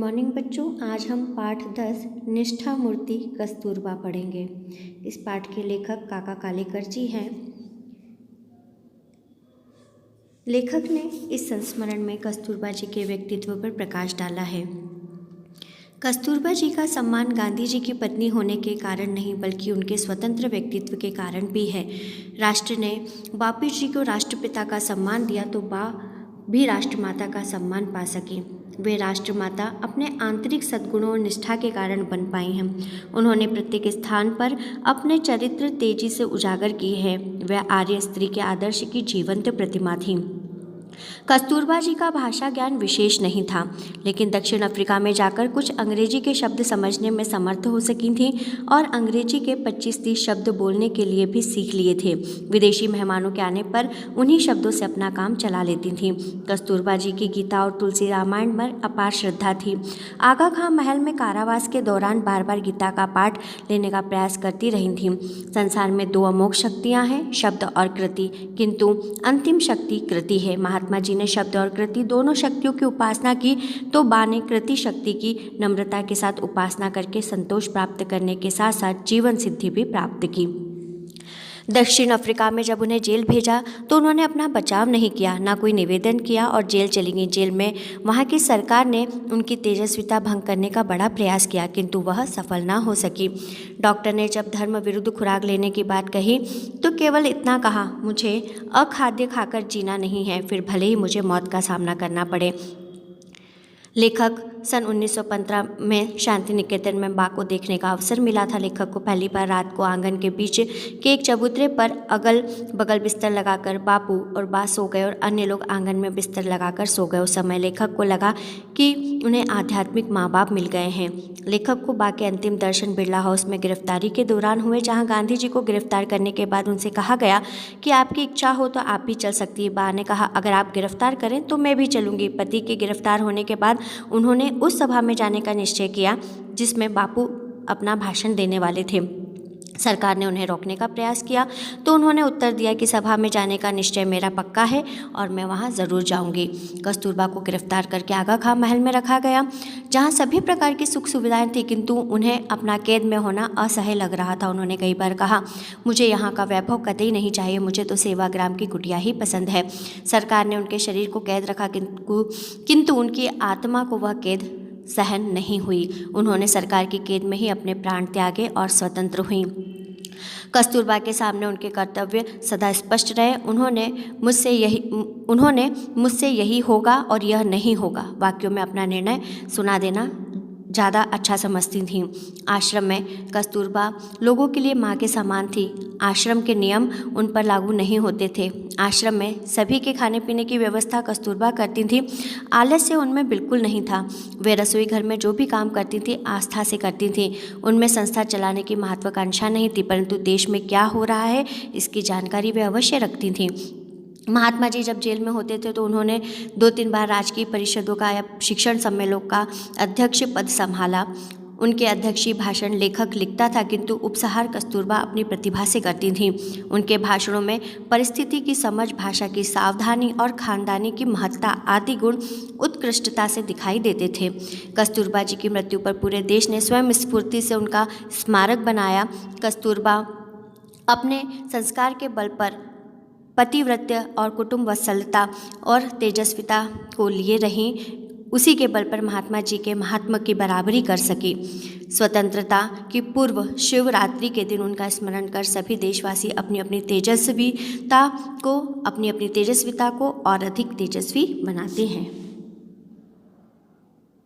Morning बच्चों, आज हम पाठ 10 निष्ठा मूर्ति कस्तूरबा पढ़ेंगे। इस पाठ के लेखक काका कालेकर जी हैं। लेखक ने इस संस्मरण में कस्तूरबा जी के व्यक्तित्व पर प्रकाश डाला है। कस्तूरबा जी का सम्मान गांधी जी की पत्नी होने के कारण नहीं बल्कि उनके स्वतंत्र व्यक्तित्व के कारण भी है। राष्ट्र ने बापू जी को राष्ट्रपिता का सम्मान दिया तो बा भी राष्ट्रमाता का सम्मान पा सकी। वे राष्ट्रमाता अपने आंतरिक सद्गुणों और निष्ठा के कारण बन पाई हैं। उन्होंने प्रत्येक स्थान पर अपने चरित्र तेजी से उजागर किए हैं। वह आर्य स्त्री के आदर्श की जीवंत प्रतिमा थी। कस्तूरबा जी का भाषा ज्ञान विशेष नहीं था, लेकिन दक्षिण अफ्रीका में जाकर कुछ अंग्रेजी के शब्द समझने में समर्थ हो सकी थीं और अंग्रेजी के 25-30 शब्द बोलने के लिए भी सीख लिए थे। विदेशी मेहमानों के आने पर उन्हीं शब्दों से अपना काम चला लेती थीं। कस्तूरबा जी की गीता और तुलसी रामायण पर अपार श्रद्धा थी। आगा खां महल में कारावास के दौरान बार बार गीता का पाठ लेने का प्रयास करती रही थीं। संसार में दो अमोघ शक्तियाँ हैं, शब्द और कृति, किंतु अंतिम शक्ति कृति है। महात्मा जी ने शब्द और कृति दोनों शक्तियों की उपासना की तो बा ने कृति शक्ति की नम्रता के साथ उपासना करके संतोष प्राप्त करने के साथ साथ जीवन सिद्धि भी प्राप्त की। दक्षिण अफ्रीका में जब उन्हें जेल भेजा तो उन्होंने अपना बचाव नहीं किया, ना कोई निवेदन किया और जेल चली गई। जेल में वहाँ की सरकार ने उनकी तेजस्विता भंग करने का बड़ा प्रयास किया, किंतु वह सफल ना हो सकी। डॉक्टर ने जब धर्म विरुद्ध खुराक लेने की बात कही तो केवल इतना कहा, मुझे अखाद्य खाकर जीना नहीं है, फिर भले ही मुझे मौत का सामना करना पड़े। लेखक सन 1915 में शांति निकेतन में बा को देखने का अवसर मिला था। लेखक को पहली बार रात को आंगन के बीच के एक चबूतरे पर अगल बगल बिस्तर लगाकर बापू और बा सो गए और अन्य लोग आंगन में बिस्तर लगाकर सो गए। उस समय लेखक को लगा कि उन्हें आध्यात्मिक माँ बाप मिल गए हैं। लेखक को बा के अंतिम दर्शन बिरला हाउस में गिरफ्तारी के दौरान हुए, जहाँ गांधी जी को गिरफ्तार करने के बाद उनसे कहा गया कि आपकी इच्छा हो तो आप भी चल सकती है। बा ने कहा, अगर आप गिरफ्तार करें तो मैं भी चलूँगी। पति के गिरफ्तार होने के बाद उन्होंने उस सभा में जाने का निश्चय किया जिसमें बापू अपना भाषण देने वाले थे। सरकार ने उन्हें रोकने का प्रयास किया तो उन्होंने उत्तर दिया कि सभा में जाने का निश्चय मेरा पक्का है और मैं वहां ज़रूर जाऊंगी। कस्तूरबा को गिरफ्तार करके आगा खां महल में रखा गया, जहां सभी प्रकार की सुख सुविधाएं थी, किंतु उन्हें अपना कैद में होना असह्य लग रहा था। उन्होंने कई बार कहा, मुझे यहाँ का वैभव कतई नहीं चाहिए, मुझे तो सेवाग्राम की कुटिया ही पसंद है। सरकार ने उनके शरीर को कैद रखा, किंतु उनकी आत्मा को वह कैद सहन नहीं हुई। उन्होंने सरकार की कैद में ही अपने प्राण त्यागे और स्वतंत्र हुई। कस्तूरबा के सामने उनके कर्तव्य सदा स्पष्ट रहे। उन्होंने मुझसे यही होगा और यह नहीं होगा वाक्यों में अपना निर्णय सुना देना ज़्यादा अच्छा समझती थीं। आश्रम में कस्तूरबा लोगों के लिए माँ के समान थी। आश्रम के नियम उन पर लागू नहीं होते थे। आश्रम में सभी के खाने पीने की व्यवस्था कस्तूरबा करती थी। आलस्य उनमें बिल्कुल नहीं था। वे रसोई घर में जो भी काम करती थी आस्था से करती थी। उनमें संस्था चलाने की महत्वाकांक्षा नहीं थी, परंतु देश में क्या हो रहा है इसकी जानकारी वे अवश्य रखती थीं। महात्मा जी जब जेल में होते थे तो उन्होंने 2-3 बार राजकीय परिषदों का या शिक्षण सम्मेलनों का अध्यक्ष पद संभाला। उनके अध्यक्षीय भाषण लेखक लिखता था, किंतु उपसंहार कस्तूरबा अपनी प्रतिभा से करती थीं। उनके भाषणों में परिस्थिति की समझ, भाषा की सावधानी और खानदानी की महत्ता आदि गुण उत्कृष्टता से दिखाई देते थे। कस्तूरबा जी की मृत्यु पर पूरे देश ने स्वयं स्फूर्ति से उनका स्मारक बनाया। कस्तूरबा अपने संस्कार के बल पर पतिव्रत्य और कुटुंब वत्सलता और तेजस्विता को लिए रहीं, उसी के बल पर महात्मा जी के महात्मा की बराबरी कर सकी। स्वतंत्रता की पूर्व शिवरात्रि के दिन उनका स्मरण कर सभी देशवासी अपनी अपनी तेजस्विता को और अधिक तेजस्वी बनाते हैं।